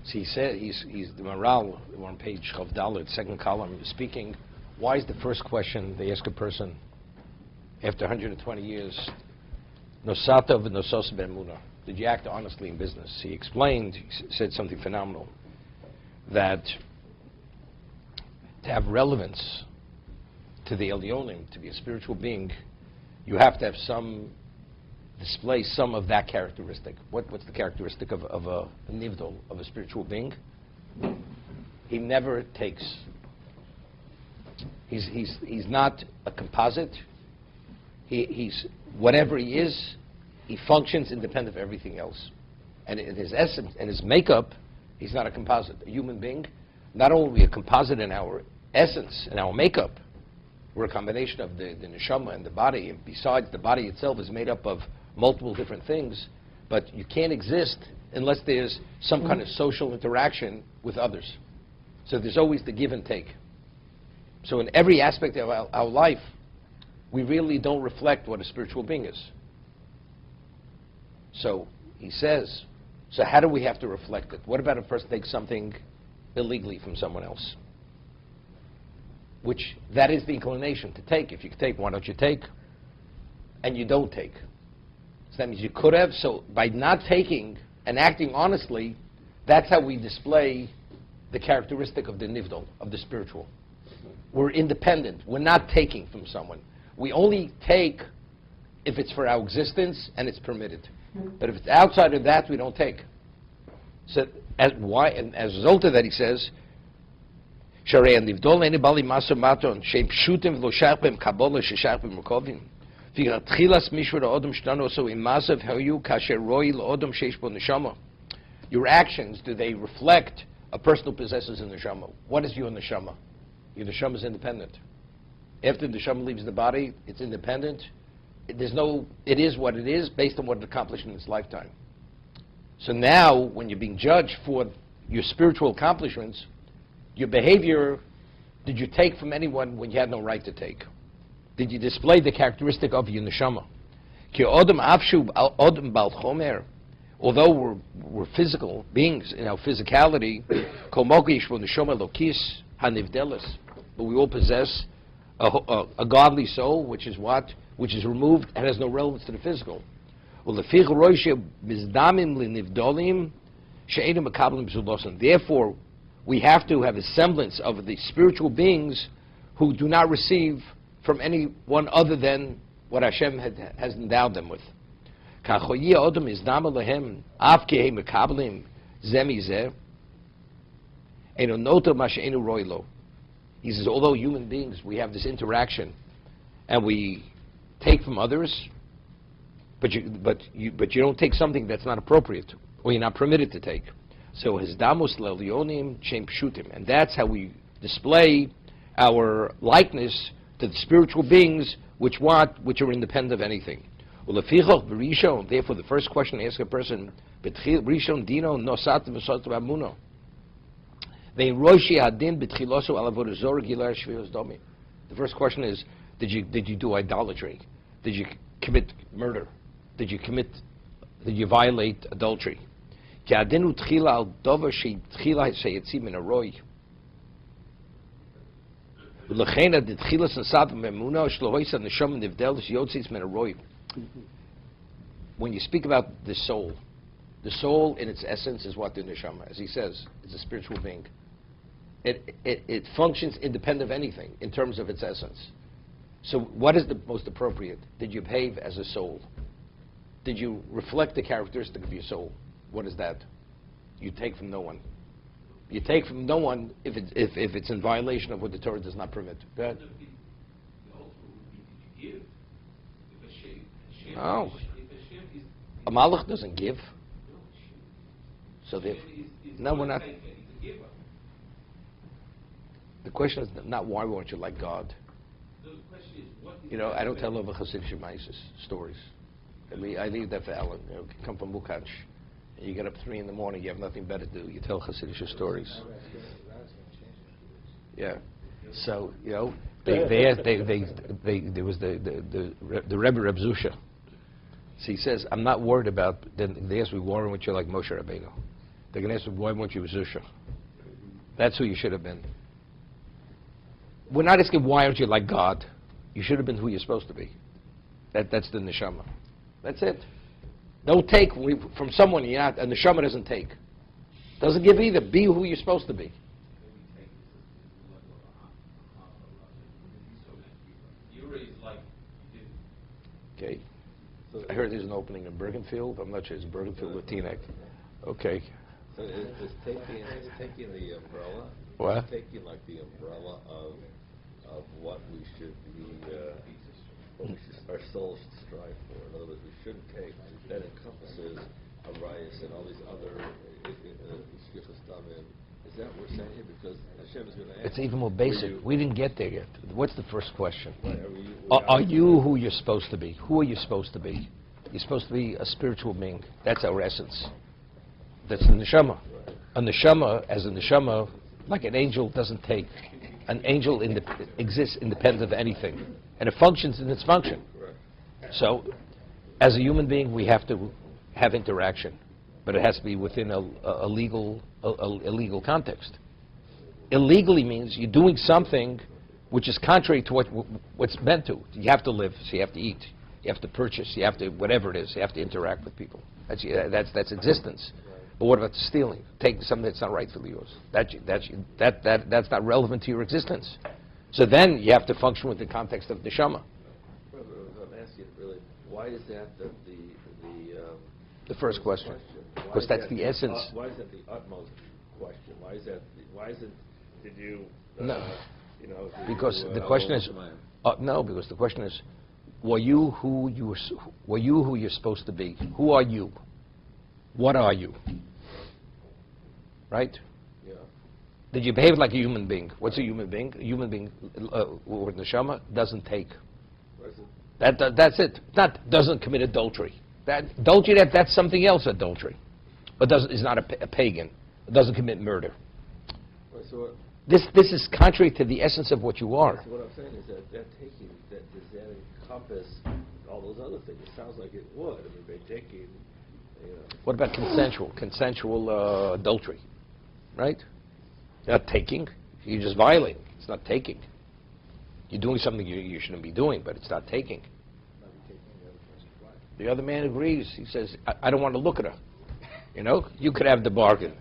So he said, he's the Maharal, on page Chavdalit, second column, speaking. Why is the first question they ask a person after 120 years, Nosata v'nosos be'emunah? Did you act honestly in business? He explained, said something phenomenal, that to have relevance to the Elyonim, to be a spiritual being, you have to have display some of that characteristic. What's the characteristic of a nivdol, of a spiritual being? He never takes. He's not a composite. He's whatever he is. He functions independent of everything else. And in his essence and his makeup, he's not a composite. A human being, not only a composite in our essence, in our makeup, we're a combination of the neshama and the body. And besides, the body itself is made up of multiple different things, but you can't exist unless there's some kind of social interaction with others. So there's always the give and take. So in every aspect of our life, we really don't reflect what a spiritual being is. So he says, so how do we have to reflect it? What about if a person takes something illegally from someone else? Which, that is the inclination to take. If you can take, why don't you take? And you don't take. So that means you could have. So by not taking and acting honestly, that's how we display the characteristic of the nivdol, of the spiritual. We're independent. We're not taking from someone. We only take if it's for our existence and it's permitted. But if it's outside of that, we don't take. So as a result of that, he says, "Sharei nivdol eni bali maso maton sheim pshutim v'lo shach b'hem kabbalah sheshach b'hem rukovim. V'yatchilas mishvur ha'odom shtanu so imasav hayu kasher roi l'odom sheish bo neshama." Your actions, do they reflect a person who possesses a neshama? What is your neshama? Your neshama is independent. After the neshama leaves the body, it's independent. It is what it is based on what it accomplished in its lifetime. So now, when you're being judged for your spiritual accomplishments, your behavior, did you take from anyone when you had no right to take? Did you display the characteristic of your neshama? Although we're physical beings in our physicality, but we all possess a godly soul, which is what? Which is removed and has no relevance to the physical. Therefore, we have to have a semblance of the spiritual beings who do not receive from anyone other than what Hashem has endowed them with. He says, although human beings, we have this interaction, and we take from others, but you don't take something that's not appropriate, or you're not permitted to take. So his damus le'elyonim shem pshutim, and that's how we display our likeness to the spiritual beings which are independent of anything. Therefore, the first question to ask a person, rishon dino nosat v'sot v'amuno. The first question is, did you do idolatry? Did you commit murder? Did you violate adultery? When you speak about the soul in its essence is what the neshama, as he says, is a spiritual being. It functions independent of anything in terms of its essence. So what is the most appropriate? Did you behave as a soul? Did you reflect the characteristic of your soul? What is that? You take from no one. You take from no one if it's in violation of what the Torah does not permit. Go ahead. No. A malach doesn't give. So no, we're not. The question is not why won't you like God. I don't tell over Hasidic Shemaisis stories. I leave that for Alan. You come from Bukach, and you get up 3 a.m, you have nothing better to do. You tell Hasidic stories. Yeah. So there was the Rebbe Reb Zusha. So he says, I'm not worried about. Then they asked me, worrying with you like Moshe Rabbeinu. They're going to ask you, why weren't you a Zusha? That's who you should have been. We're not asking why aren't you like God. You should have been who you're supposed to be. That's the neshama. That's it. Don't take from someone you're not. A neshama doesn't take. Doesn't give either. Be who you're supposed to be. Okay. I heard there's an opening in Bergenfield. I'm not sure it's Bergenfield or Teaneck. Okay. So it's taking the umbrella. What? It's taking like the umbrella of what we should be, our souls should strive for. In other words, we shouldn't take that encompasses Arias and all these other Shkifastamim. Is that what we're saying here? Because Hashem is going to ask. It's even more basic. We didn't get there yet. What's the first question? Are you who you're supposed to be? Who are you supposed to be? You're supposed to be a spiritual being. That's our essence. That's the neshama. Right. A neshama, as a neshama, like an angel doesn't take. An angel exists independent of anything. And it functions in its function. Correct. So, as a human being, we have to have interaction. But it has to be within a legal context. Illegally means you're doing something which is contrary to what's meant to. You have to live, so you have to eat. You have to purchase. You have to, whatever it is, you have to interact with people. That's existence. But what about the stealing? Take something that's not rightfully yours. That's not relevant to your existence. So then you have to function with the context of neshama. I'm asking really, why is that The first question. Because that's the essence. Why is that the utmost question? Why is that? Why isn't? Did you? No. You know. Because the question is. No, because the question is, were you who you're supposed to be? Who are you? What are you? Right? Yeah. Did you behave like a human being? What's a human being? A human being with neshama doesn't take. That's it. Doesn't commit adultery. Adultery, that's something else. Adultery, but is not a pagan. It doesn't commit murder. Right, so this is contrary to the essence of what you are. So what I'm saying is that taking does that encompass all those other things? It sounds like it would. I mean, by taking. What about consensual adultery? Right? You're not taking. You're just violating. It's not taking. You're doing something you shouldn't be doing, but it's not taking. The other man agrees. He says, I don't want to look at her. You know, you could have the bargain.